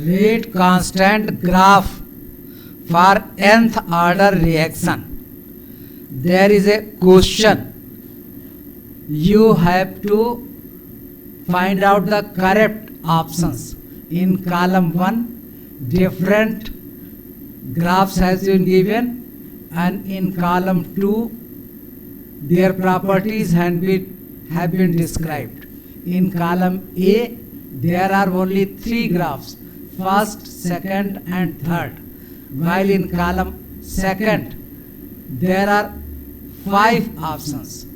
rate constant graph for nth order reaction. There is a question. You have to find out the correct options. In column 1, different graphs has been given, and in column 2, their properties have been described. In column A, there are only 3 graphs, first, second and third, while in column second, there are 5 options.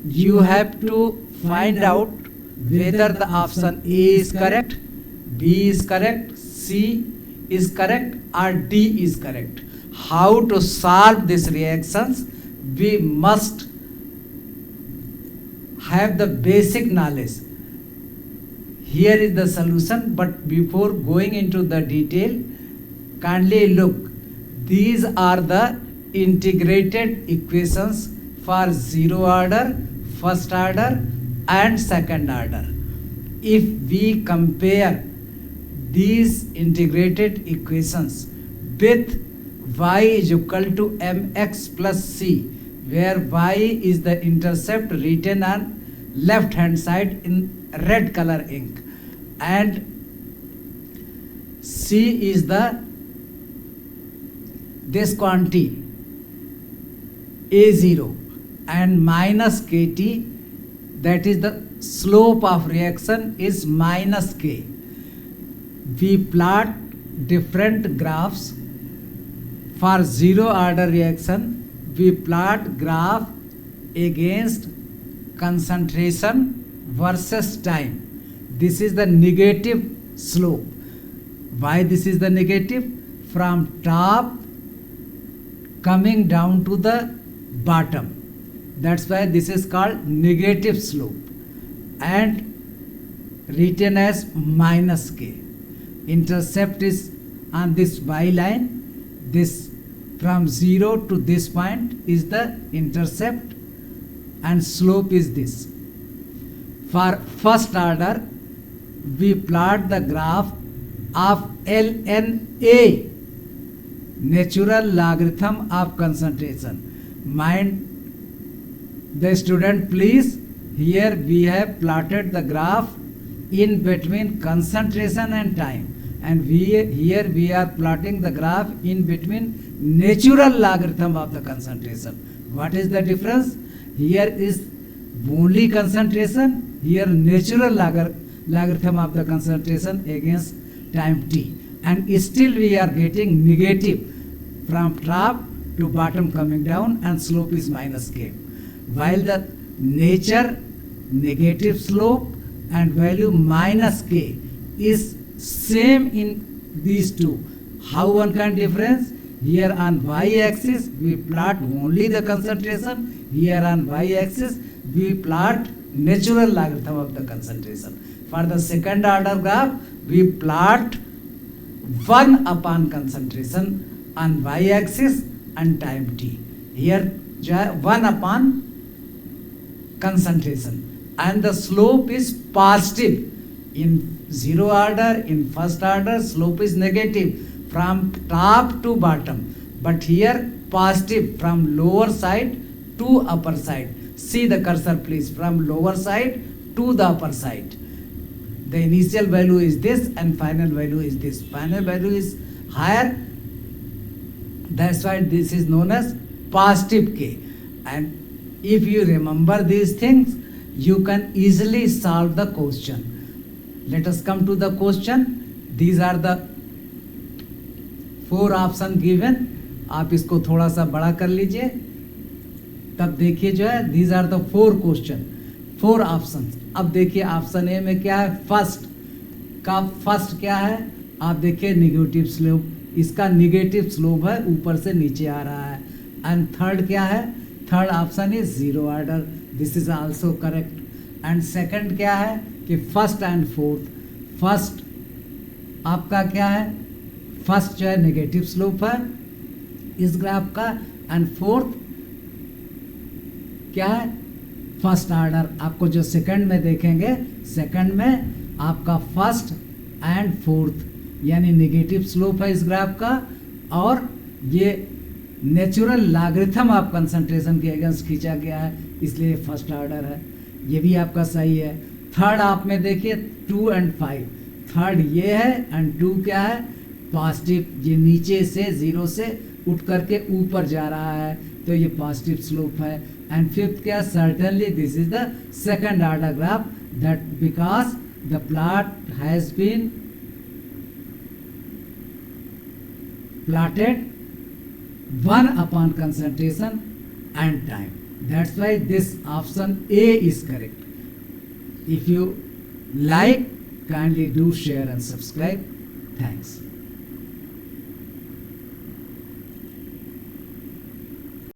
You have to find out whether the option A is correct, B is correct, C is correct or D is correct. How to solve these reactions? We must have the basic knowledge. Here is the solution, but before going into the detail, kindly look. These are the integrated equations for zero order, first order and second order. If we compare these integrated equations with y is equal to mx plus c, where y is the intercept written on left hand side in red color ink, and c is the this quantity a0 and minus kt, that is the slope of reaction is minus k. We plot different graphs for zero order reaction. We plot graph against concentration versus time. This is the negative slope. Why this is the negative? From top coming down to the bottom. That's why this is called negative slope and written as minus k. Intercept is on this y line. This from 0 to this point is the intercept and slope is this. For first order, we plot the graph of LNA, natural logarithm of concentration. Mind the student please, here we have plotted the graph in between concentration and time, and here we are plotting the graph in between natural logarithm of the concentration. What is the difference? Here is only concentration, here natural logarithm of the concentration against time t, and still we are getting negative from top to bottom coming down, and slope is minus k, while the nature negative slope and value minus k is same in these two. How one can difference? Here on y-axis we plot only the concentration, here on y-axis we plot natural logarithm of the concentration. For the second order graph, we plot 1 upon concentration on y-axis and time t. Here 1 upon concentration, and the slope is positive. In zero order, in first order, slope is negative from top to bottom, but here positive from lower side to upper side. See the cursor please, from lower side to the upper side. The initial value is this and final value is this. Final value is higher, that's why this is known as positive k. And if you remember these things, you can easily solve the question. Let us come to the question. These are the 4 option given. आप इसको थोड़ा सा बड़ा कर लीजिए, तब देखिए जो है these are the 4 question, 4 option. अब देखिए ऑप्शन ए में क्या है, फर्स्ट का फर्स्ट क्या है, आप देखिए नेगेटिव स्लोप, इसका नेगेटिव स्लोप है, ऊपर से नीचे आ रहा है. एंड थर्ड क्या है, third option is zero order, this is also correct. And second क्या है कि फर्स्ट एंड फोर्थ. फर्स्ट आपका क्या है, फर्स्ट जो है नेगेटिव स्लोप है इस ग्राफ का, एंड फोर्थ क्या है, फर्स्ट ऑर्डर. आपको जो सेकंड में देखेंगे, सेकंड में आपका फर्स्ट एंड फोर्थ, यानी नेगेटिव स्लोप है इस ग्राफ का, और ये नेचुरल लॉगरिथम ऑफ कंसंट्रेशन के अगेंस्ट खींचा गया है, इसलिए फर्स्ट ऑर्डर है, ये भी आपका सही है। थर्ड आप में देखिए 2 and 5, थर्ड ये है एंड 2 क्या है, पॉजिटिव, ये नीचे से 0 से उठ करके ऊपर जा रहा है, तो ये पॉजिटिव स्लोप है। एंड फिफ्थ क्या, certainly this is the second order graph, that because the plot has been plotted 1 upon concentration and time. That's why this option A is correct. If you like, kindly do share and subscribe. Thanks.